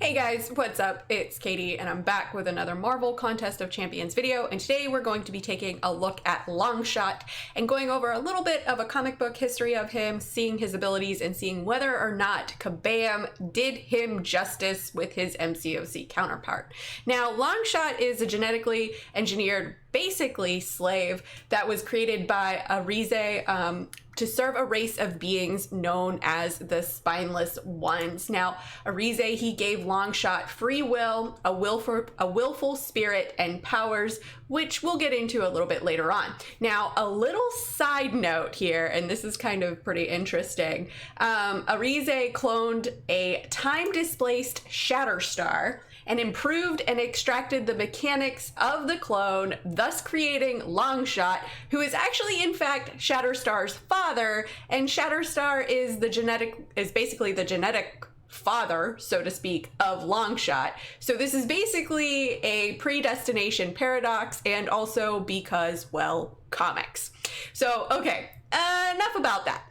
Hey guys, what's up? It's Katie and I'm back with another Marvel Contest of Champions video, and today we're going to be taking a look at Longshot and going over a little bit of a comic book history of him, seeing his abilities and seeing whether or not Kabam did him justice with his MCOC counterpart. Now, Longshot is a genetically engineered, basically slave that was created by Arize to serve a race of beings known as the Spineless Ones. Now, Arize, he gave Longshot free will, a willful spirit, and powers, which we'll get into a little bit later on. Now, a little side note here, and this is kind of pretty interesting. Arize cloned a time-displaced Shatterstar and improved and extracted the mechanics of the clone, thus creating Longshot, who is actually, in fact, Shatterstar's father, and Shatterstar is basically the genetic father, so to speak, of Longshot. So this is basically a predestination paradox, and also because, well, comics. So, okay, enough about that.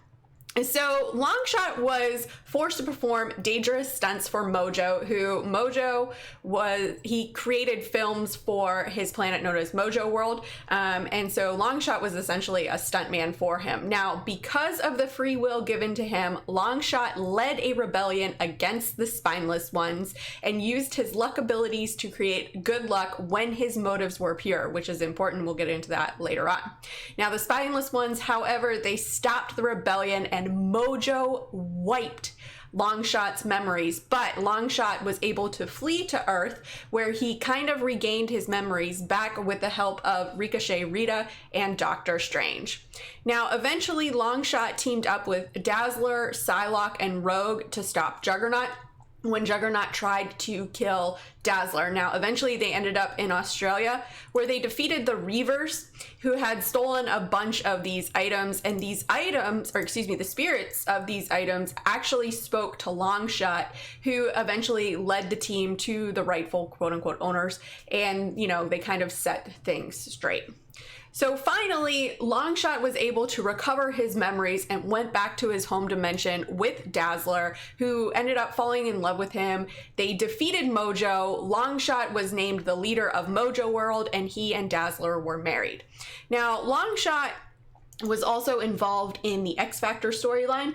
So Longshot was forced to perform dangerous stunts for Mojo, who he created films for his planet known as Mojo World. And so Longshot was essentially a stuntman for him. Now, because of the free will given to him, Longshot led a rebellion against the Spineless Ones and used his luck abilities to create good luck when his motives were pure, which is important. We'll get into that later on. Now, the Spineless Ones, however, they stopped the rebellion and Mojo wiped Longshot's memories, but Longshot was able to flee to Earth, where he kind of regained his memories back with the help of Ricochet, Rita, and Doctor Strange. Now, eventually, Longshot teamed up with Dazzler, Psylocke, and Rogue to stop Juggernaut when Juggernaut tried to kill Dazzler. Now, eventually they ended up in Australia, where they defeated the Reavers, who had stolen a bunch of these items, and these items, or excuse me, the spirits of these items actually spoke to Longshot, who eventually led the team to the rightful quote-unquote owners, and, you know, they kind of set things straight. So finally, Longshot was able to recover his memories and went back to his home dimension with Dazzler, who ended up falling in love with him. They defeated Mojo. Longshot was named the leader of Mojo World, and he and Dazzler were married. Now, Longshot was also involved in the X Factor storyline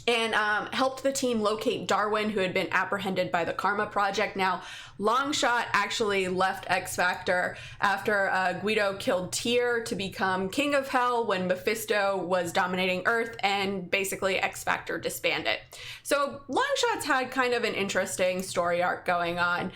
and helped the team locate Darwin, who had been apprehended by the Karma Project. Now, Longshot actually left X Factor after Guido killed Tyr to become King of Hell when Mephisto was dominating Earth, and basically X Factor disbanded. So Longshot's had kind of an interesting story arc going on.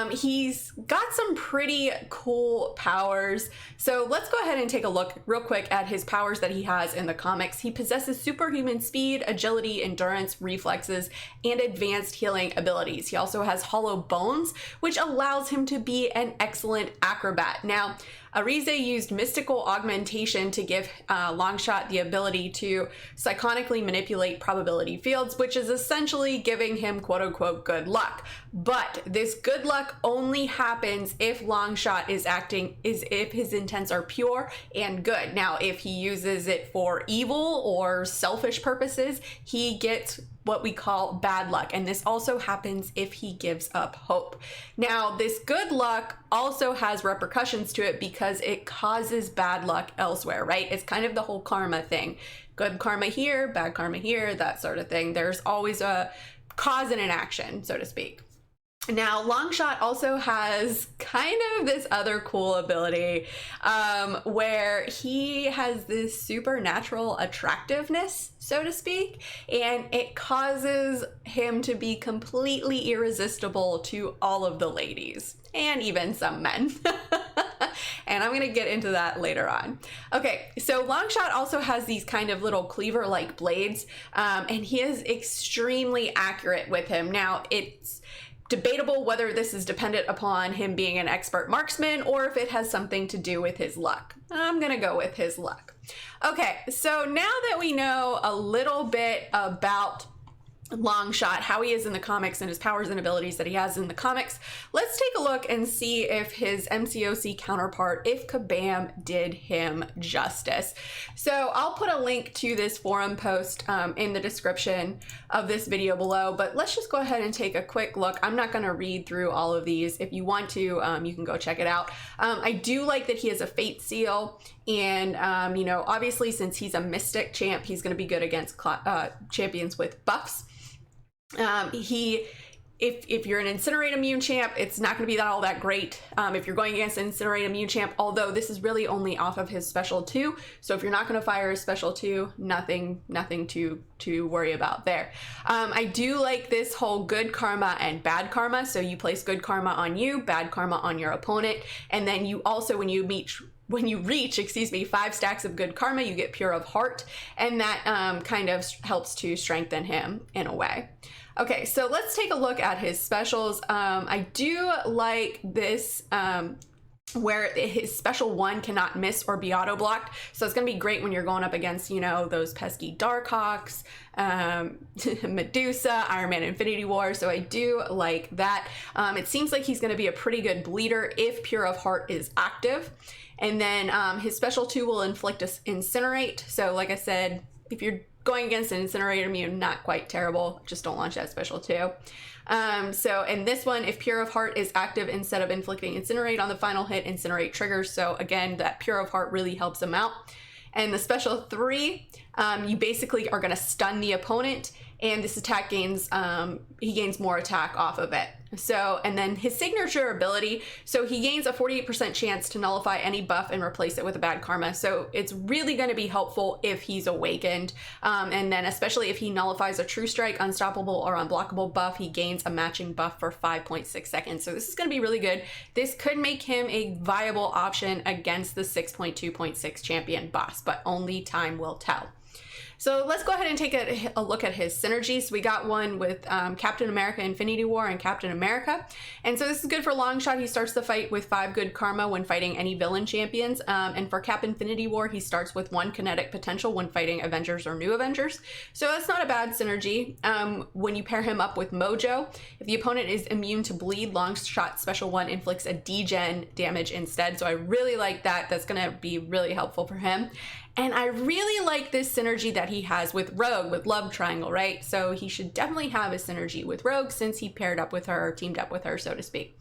He's got some pretty cool powers. So let's go ahead and take a look real quick at his powers that he has in the comics. He possesses superhuman speed, agility, endurance, reflexes, and advanced healing abilities. He also has hollow bones, which allows him to be an excellent acrobat. Now, Arize used mystical augmentation to give Longshot the ability to psychonically manipulate probability fields, which is essentially giving him quote-unquote good luck. But this good luck only happens if Longshot if his intents are pure and good. Now, if he uses it for evil or selfish purposes, he gets what we call bad luck, and this also happens if he gives up hope. Now, this good luck also has repercussions to it because it causes bad luck elsewhere, right? It's kind of the whole karma thing. Good karma here, bad karma here, that sort of thing. There's always a cause and an action, so to speak. Now, Longshot also has kind of this other cool ability where he has this supernatural attractiveness, so to speak, and it causes him to be completely irresistible to all of the ladies, and even some men. And I'm gonna get into that later on. Okay, so Longshot also has these kind of little cleaver-like blades, and he is extremely accurate with him. Now, it's debatable whether this is dependent upon him being an expert marksman or if it has something to do with his luck. I'm gonna go with his luck. Okay, so now that we know a little bit about Longshot, how he is in the comics and his powers and abilities that he has in the comics, let's take a look and see if his MCOC counterpart, if Kabam, did him justice. So I'll put a link to this forum post in the description of this video below, but let's just go ahead and take a quick look. I'm not going to read through all of these. If you want to, you can go check it out. I do like that he has a fate seal, and you know, obviously since he's a mystic champ, he's going to be good against champions with buffs. If you're an Incinerate immune champ, it's not going to be all that great if you're going against an Incinerate immune champ, although this is really only off of his special 2. So if you're not going to fire his special 2, nothing to worry about there. I do like this whole good karma and bad karma. So you place good karma on you, bad karma on your opponent, and then you also, when you reach 5 stacks of good karma, you get Pure of Heart, and that kind of helps to strengthen him in a way. Okay, so let's take a look at his specials. I do like this where his special 1 cannot miss or be auto blocked. So it's gonna be great when you're going up against, you know, those pesky Darkhawks, Medusa, Iron Man Infinity War. So I do like that. It seems like he's gonna be a pretty good bleeder if Pure of Heart is active. And then his special 2 will inflict a Incinerate. So like I said, if you're going against an Incinerate immune, not quite terrible. Just don't launch that special 2. So in this one, if Pure of Heart is active, instead of inflicting Incinerate on the final hit, Incinerate triggers. So again, that Pure of Heart really helps him out. And the special 3, you basically are going to stun the opponent, and this attack gains, he gains more attack off of it. So, and then his signature ability, so he gains a 48% chance to nullify any buff and replace it with a bad karma. So it's really going to be helpful if he's awakened. And then especially if he nullifies a True Strike, Unstoppable, or Unblockable buff, he gains a matching buff for 5.6 seconds. So this is going to be really good. This could make him a viable option against the 6.2.6 champion boss, but only time will tell. So let's go ahead and take a look at his synergies. We got one with Captain America Infinity War and Captain America. And so this is good for Longshot. He starts the fight with 5 good karma when fighting any villain champions. And for Cap Infinity War, he starts with 1 kinetic potential when fighting Avengers or New Avengers. So that's not a bad synergy. When you pair him up with Mojo, if the opponent is immune to bleed, Longshot special 1 inflicts a degen damage instead. So I really like that. That's going to be really helpful for him. And I really like this synergy that he has with Rogue, with Love Triangle, right? So he should definitely have a synergy with Rogue since he paired up with her, or teamed up with her, so to speak.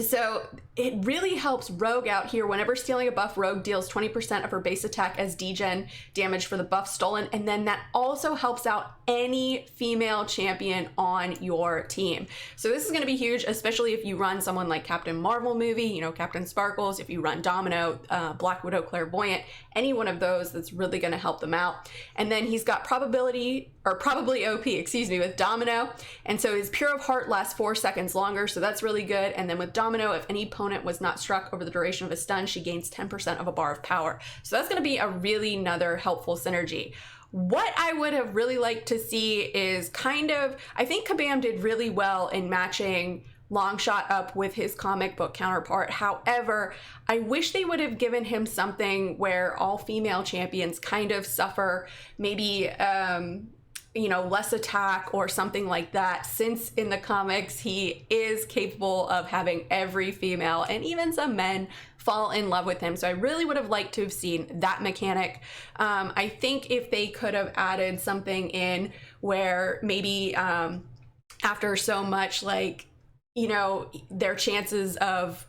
So it really helps Rogue out here. Whenever stealing a buff, Rogue deals 20% of her base attack as degen damage for the buff stolen. And then that also helps out any female champion on your team. So this is going to be huge, especially if you run someone like Captain Marvel movie, you know, Captain Sparkles, if you run Domino, Black Widow, Clairvoyant, any one of those, that's really going to help them out. And then he's got probably OP, with Domino. And so his Pure of Heart lasts 4 seconds longer. So that's really good. And then with Domino, if any opponent was not struck over the duration of a stun, she gains 10% of a bar of power. So that's going to be a really another helpful synergy. What I would have really liked to see is I think Kabam did really well in matching Longshot up with his comic book counterpart. However, I wish they would have given him something where all female champions kind of suffer maybe you know, less attack or something like that, since in the comics he is capable of having every female and even some men fall in love with him. So I really would have liked to have seen that mechanic. I think if they could have added something in where maybe after so much, like, you know, their chances of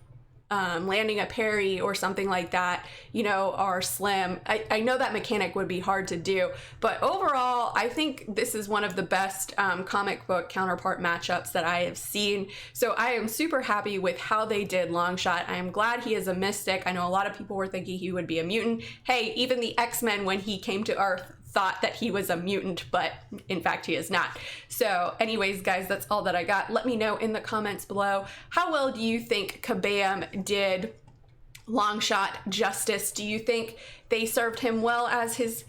landing a parry or something like that, you know, are slim. I know that mechanic would be hard to do, but overall, I think this is one of the best comic book counterpart matchups that I have seen. So I am super happy with how they did Longshot. I am glad he is a mystic. I know a lot of people were thinking he would be a mutant. Hey, even the X-Men, when he came to Earth, thought that he was a mutant, but in fact he is not. So anyways, guys, that's all that I got. Let me know in the comments below, how well do you think Kabam did Longshot justice. Do you think they served him well as his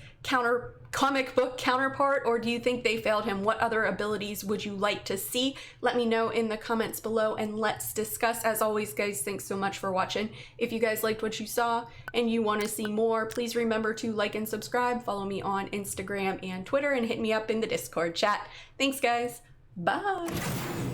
comic book counterpart, or do you think they failed him? What other abilities would you like to see? Let me know in the comments below and let's discuss. As always, guys, thanks so much for watching. If you guys liked what you saw and you want to see more, please remember to like and subscribe, follow me on Instagram and Twitter, and hit me up in the Discord chat. Thanks, guys. Bye.